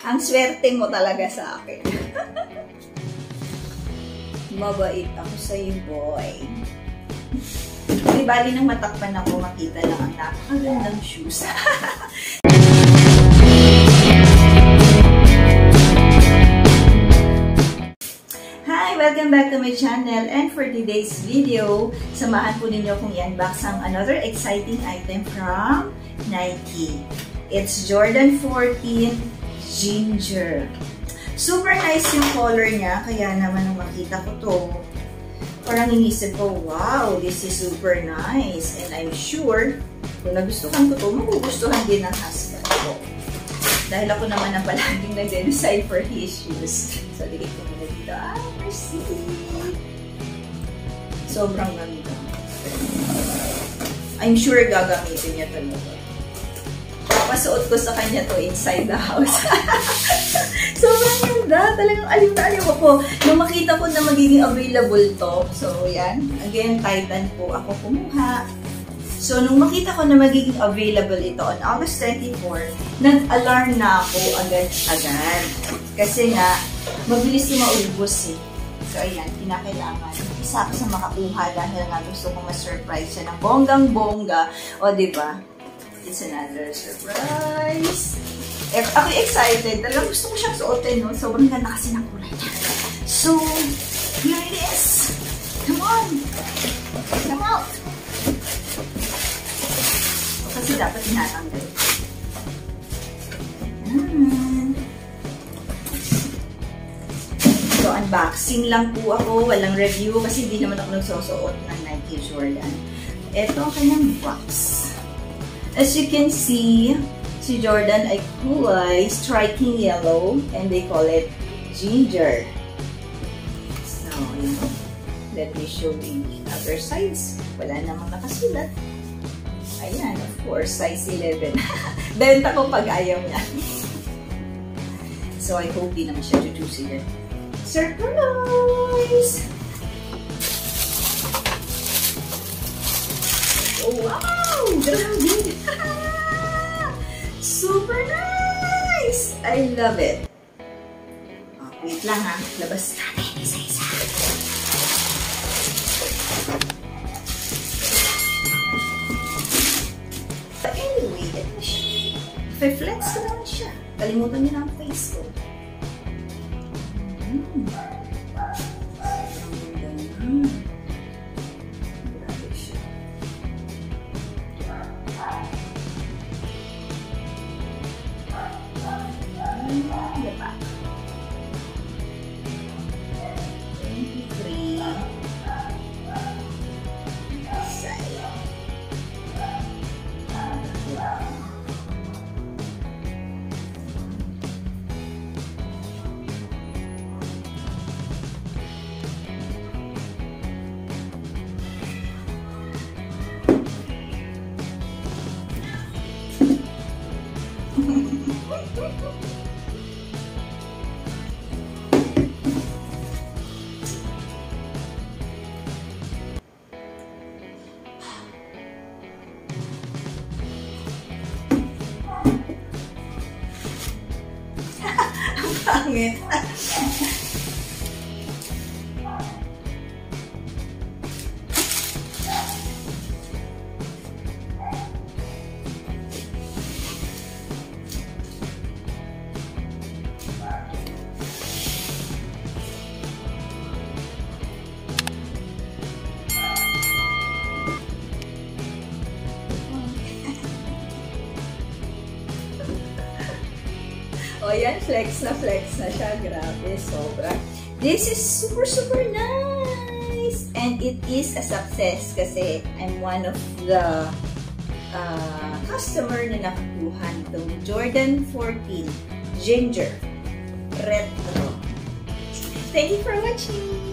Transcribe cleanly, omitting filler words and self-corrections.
Ang swerte mo talaga sa akin. Mabait ako sa'yo, boy. Di bali nang matakpan ako, makita lang ang napakagandang shoes. Hi! Welcome back to my channel. And for today's video, samahan po ninyo kung i-unbox ang another exciting item from Nike. It's Jordan 14 Ginger. Super nice yung color niya, kaya naman nung makita ko to, parang inisip ko, wow, this is super nice. And I'm sure, kung nagustuhan ko to, magugustuhan din ng husband ko. Dahil ako naman ang palaging nag-decide for his shoes. So, dikit ko muna dito. Ah, mercy! Sobrang ganda. I'm sure gagamitin niya talaga. Papasuot ko sa kanya to inside the house. Sobrang ganda. Talagang aliw na aliw ako. Nung makita ko na magiging available to, so yan. Again, Titan po ako kumuha. So, nung makita ko na magiging available ito on August 24, nag-alarm na ako agad-agad. Kasi nga, mabilis yung maubos eh. So, ayan, kinakailangan. Isa ako sa makakuha dahil nga gusto kong ma-surprise siya ng bonggang-bongga. O, diba? It's another surprise. Ako excited. Talagang gusto ko siyang suotin, no? Sobrang ganda kasi ng kulay niya. So, here it is. Come on! Come out! Kasi dapat tinatanggal. So, unboxing lang po ako. Walang review kasi hindi naman ako nagsusuot ng Nike Jordan. Ito ang kanyang box. As you can see, si Jordan ay kulay striking yellow and they call it ginger. So, let me show you the other sides. Wala namang nakasulat. Ayan, of course, size 11. Benta ko pag ayaw niya. So, I hope di naman siya juicy. Surprise! Oh, wow! Grabe! Super nice! I love it. Oh, wait lang ha. Labas natin isa-isa. But anyway, ito na siya. I-flex ko naman siya. Kalimutan niyo na ang face ko. Pangit. O yan, flex na siya. Grabe, sobra. This is super nice! And it is a success kasi I'm one of the customer na nakakuha nitong Jordan 14 Ginger Retro. Thank you for watching!